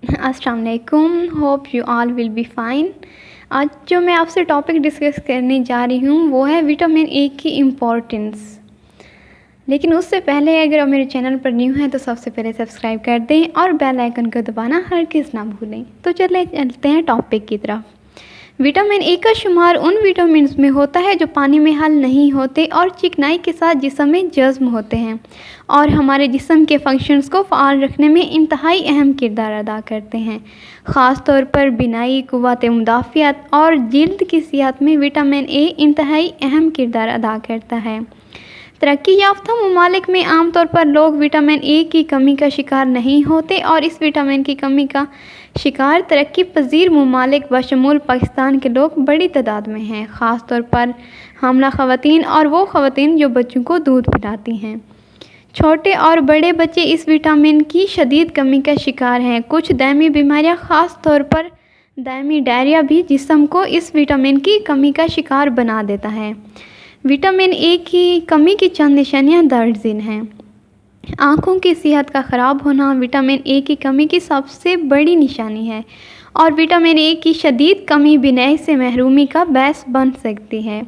अस्सलाम वालेकुम, hope you all will be fine. आज जो मैं आपसे टॉपिक डिस्कस करने जा रही हूँ वो है विटामिन ए की इम्पोर्टेंस। लेकिन उससे पहले अगर आप मेरे चैनल पर न्यू हैं तो सबसे पहले सब्सक्राइब कर दें और बेल आइकन को दबाना हरगिज़ ना भूलें। तो चलते हैं टॉपिक की तरफ। विटामिन ए का शुमार उन विटामिन में होता है जो पानी में हल नहीं होते और चिकनाई के साथ जिस्म में जज्म होते हैं और हमारे जिस्म के फंक्शंस को फ़ाल रखने में इंतहाई अहम किरदार अदा करते हैं। ख़ास तौर पर बिनाई, क़ुव्वत मुदाफ़ियत और जिल्द की सेहत में विटामिन ए इंतहाई अहम किरदार अदा करता है। तरक्की याफ्ता ममालिक में आमतौर पर लोग विटामिन ए की कमी का शिकार नहीं होते और इस विटामिन की कमी का शिकार तरक्की पजीर ममालिक बशमूल पाकिस्तान के लोग बड़ी तादाद में हैं, ख़ास तौर पर हामला ख़वातीन और वो ख़वातीन जो बच्चों को दूध पिलाती हैं। छोटे और बड़े बच्चे इस विटामिन की शदीद कमी का शिकार हैं। कुछ दायमी बीमारियां, ख़ास तौर पर दायमी डायरिया भी जिस्म को इस विटामिन की कमी का शिकार बना देता है। विटामिन ए की कमी की चंद निशानियां दर्ज हैं। आँखों की सेहत का ख़राब होना विटामिन ए की कमी की सबसे बड़ी निशानी है और विटामिन ए की शदीद कमी बीनाई से महरूमी का बायस बन सकती है।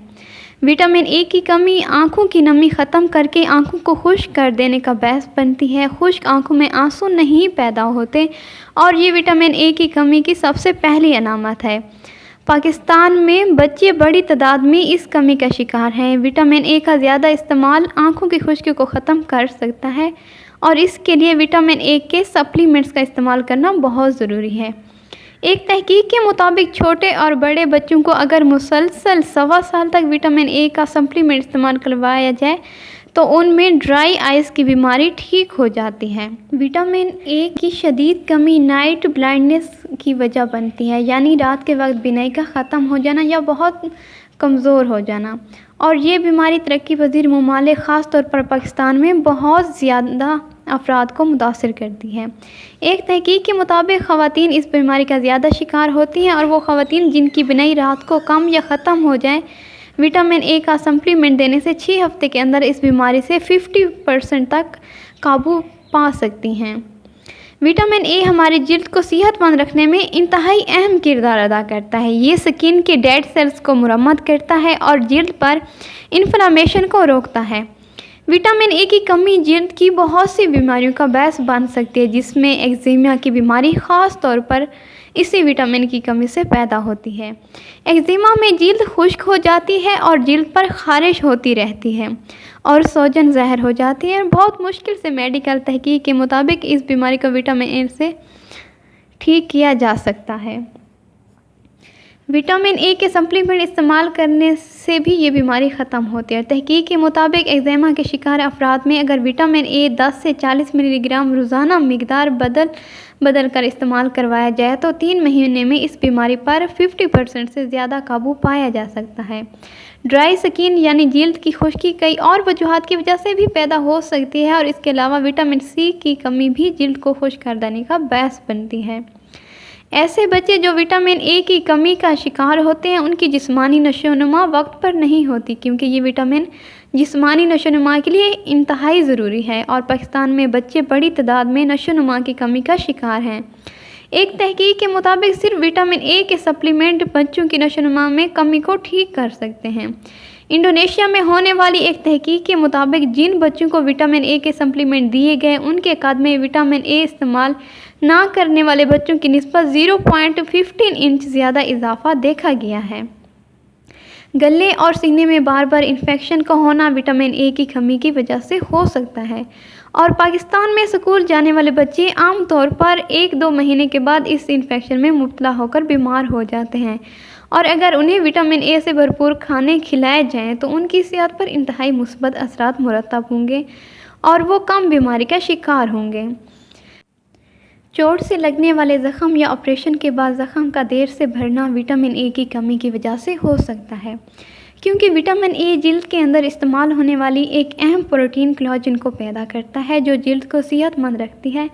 विटामिन ए की कमी आँखों की नमी ख़त्म करके आँखों को खुश्क कर देने का बायस बनती है। खुश्क आँखों में आंसू नहीं पैदा होते और ये विटामिन ए की कमी की सबसे पहली अलामत है। पाकिस्तान में बच्चे बड़ी तादाद में इस कमी का शिकार हैं। विटामिन ए का ज़्यादा इस्तेमाल आँखों की खुश्की को ख़त्म कर सकता है और इसके लिए विटामिन ए के सप्लीमेंट्स का इस्तेमाल करना बहुत ज़रूरी है। एक तहकीक के मुताबिक छोटे और बड़े बच्चों को अगर मुसलसल 1.25 साल तक विटामिन ए का सप्लीमेंट इस्तेमाल करवाया जाए तो उनमें ड्राई आइज़ की बीमारी ठीक हो जाती है। विटामिन ए की शदीद कमी नाइट ब्लाइंडनेस की वजह बनती है, यानी रात के वक्त बिनाई का ख़त्म हो जाना या बहुत कमज़ोर हो जाना, और ये बीमारी तरक्की पज़ीर ममालिक ख़ास तौर पर पाकिस्तान में बहुत ज़्यादा अफराद को मुतासर करती है। एक तहकीक के मुताबिक ख़वातीन इस बीमारी का ज़्यादा शिकार होती हैं और वो ख़वातीन जिनकी बिनाई रात को कम या ख़त्म हो जाए विटामिन ए का सप्लीमेंट देने से 6 हफ्ते के अंदर इस बीमारी से 50% तक काबू पा सकती हैं। विटामिन ए हमारी जिल्द को सेहतमंद रखने में इंतहाई अहम किरदार अदा करता है। ये स्किन के डेड सेल्स को मुरम्मत करता है और जिल्द पर इन्फ्लामेशन को रोकता है। विटामिन ए की कमी जिल्द की बहुत सी बीमारियों का बायस बन सकती है, जिसमें एक्जिमा की बीमारी ख़ास तौर पर इसी विटामिन की कमी से पैदा होती है। एक्जिमा में जिल्द खुश्क हो जाती है और जिल्द पर ख़ारिश होती रहती है और सोजन ज़ाहिर हो जाती है। बहुत मुश्किल से मेडिकल तहकीक के मुताबिक इस बीमारी को विटामिन ए से ठीक किया जा सकता है। विटामिन ए के सप्लीमेंट इस्तेमाल करने से भी ये बीमारी ख़त्म होती है। तहकीक के मुताबिक एक्जिमा के शिकार अफराद में अगर विटामिन ए 10 से 40 मिलीग्राम रोज़ाना मिकदार बदल कर इस्तेमाल करवाया जाए तो 3 महीने में इस बीमारी पर 50% से ज़्यादा काबू पाया जा सकता है। ड्राई स्किन यानी जिल्द की खुश्की कई और वजूहात की वजह से भी पैदा हो सकती है और इसके अलावा विटामिन सी की कमी भी जिल्द को खुश्क कर देने का बायस बनती है। ऐसे बच्चे जो विटामिन ए की कमी का शिकार होते हैं उनकी जिस्मानी नशोनुमा वक्त पर नहीं होती, क्योंकि ये विटामिन जिस्मानी नशोनुमा के लिए इंतहाई ज़रूरी है और पाकिस्तान में बच्चे बड़ी तादाद में नशोनुमा की कमी का शिकार हैं। एक तहकीक के मुताबिक सिर्फ विटामिन ए के सप्लीमेंट बच्चों की नशोनुमा में कमी को ठीक कर सकते हैं। इंडोनेशिया में होने वाली एक तहकीक के मुताबिक जिन बच्चों को विटामिन ए के सप्लीमेंट दिए गए उनके कद में विटामिन ए इस्तेमाल ना करने वाले बच्चों की निस्बत 0.15 इंच ज़्यादा इजाफा देखा गया है। गले और सीने में बार बार इन्फेक्शन का होना विटामिन ए की कमी की वजह से हो सकता है और पाकिस्तान में स्कूल जाने वाले बच्चे आम तौर पर 1-2 महीने के बाद इस इन्फेक्शन में मुब्तला होकर बीमार हो जाते हैं और अगर उन्हें विटामिन ए से भरपूर खाने खिलाए जाएं तो उनकी सेहत पर इंतहाई मुस्बत असरात मुरतब होंगे और वो कम बीमारी का शिकार होंगे। चोट से लगने वाले ज़ख़म या ऑपरेशन के बाद ज़ख़म का देर से भरना विटामिन ए की कमी की वजह से हो सकता है, क्योंकि विटामिन ए जिल्द के अंदर इस्तेमाल होने वाली एक अहम प्रोटीन कोलेजन को पैदा करता है जो जिल्द को सेहतमंद रखती है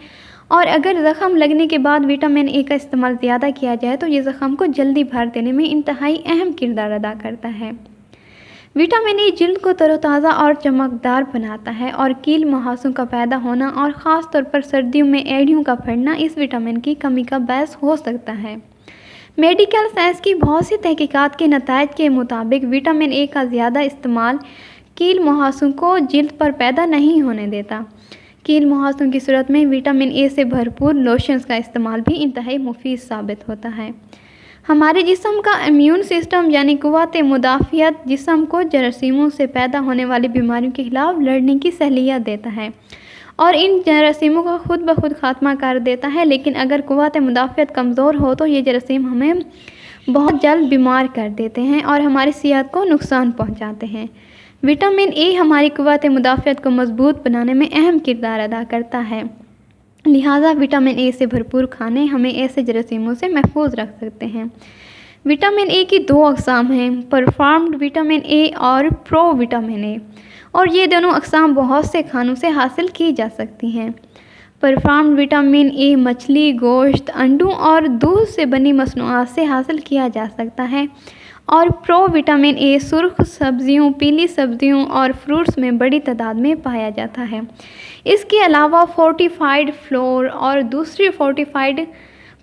और अगर ज़ख़म लगने के बाद विटामिन ए का इस्तेमाल ज़्यादा किया जाए तो ये ज़ख़म को जल्दी भर देने में इंतहाई अहम किरदार अदा करता है। विटामिन ई जल्द को तरोताज़ा और चमकदार बनाता है और कील मुहासों का पैदा होना और ख़ास तौर पर सर्दियों में एड़ियों का फटना इस विटामिन की कमी का बायस हो सकता है। मेडिकल साइंस की बहुत सी तहकीकात के नतायज के मुताबिक विटामिन ए का ज़्यादा इस्तेमाल कील मुहासों को जल्द पर पैदा नहीं होने देता। कील मुहासों की सूरत में विटामिन ए से भरपूर लोशंस का इस्तेमाल भी इंतहाई मुफीद साबित होता है। हमारे जिस्म का इम्यून सिस्टम यानी क़ुव्वत मुदाफ़ियत जिस्म को जरासीमों से पैदा होने वाली बीमारियों के खिलाफ लड़ने की सहलियत देता है और इन जरासीमों का खुद ब खुद खात्मा कर देता है। लेकिन अगर क़ुव्वत मुदाफ़ियत कमज़ोर हो तो ये जरासीम हमें बहुत जल्द बीमार कर देते हैं और हमारी सेहत को नुकसान पहुंचाते हैं। विटामिन ए हमारी क़ुव्वत मुदाफ़ियत को मज़बूत बनाने में अहम किरदार अदा करता है, लिहाजा विटामिन ए से भरपूर खाने हमें ऐसे जरासीमों से महफूज रख सकते हैं। विटामिन ए की दो अक़साम हैं, परफॉर्म्ड विटामिन ए और प्रो विटामिन ए, और ये दोनों अक़साम बहुत से खानों से हासिल की जा सकती हैं। परफॉर्म्ड विटामिन ए मछली, गोश्त, अंडों और दूध से बनी मसनूआत से हासिल किया जा सकता है और प्रो विटामिन ए सुर्ख सब्जियों, पीली सब्जियों और फ्रूट्स में बड़ी तादाद में पाया जाता है। इसके अलावा फोर्टिफाइड फ्लोर और दूसरी फोर्टिफाइड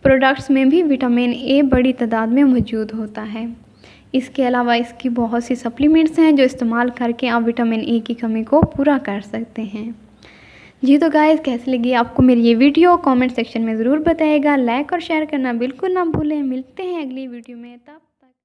प्रोडक्ट्स में भी विटामिन ए बड़ी तादाद में मौजूद होता है। इसके अलावा इसकी बहुत सी सप्लीमेंट्स हैं जो इस्तेमाल करके आप विटामिन ए की कमी को पूरा कर सकते हैं। जी तो गाइस, कैसी लगी आपको मेरी ये वीडियो? कमेंट सेक्शन में ज़रूर बताइएगा। लाइक और शेयर करना बिल्कुल ना भूलें। मिलते हैं अगली वीडियो में, तब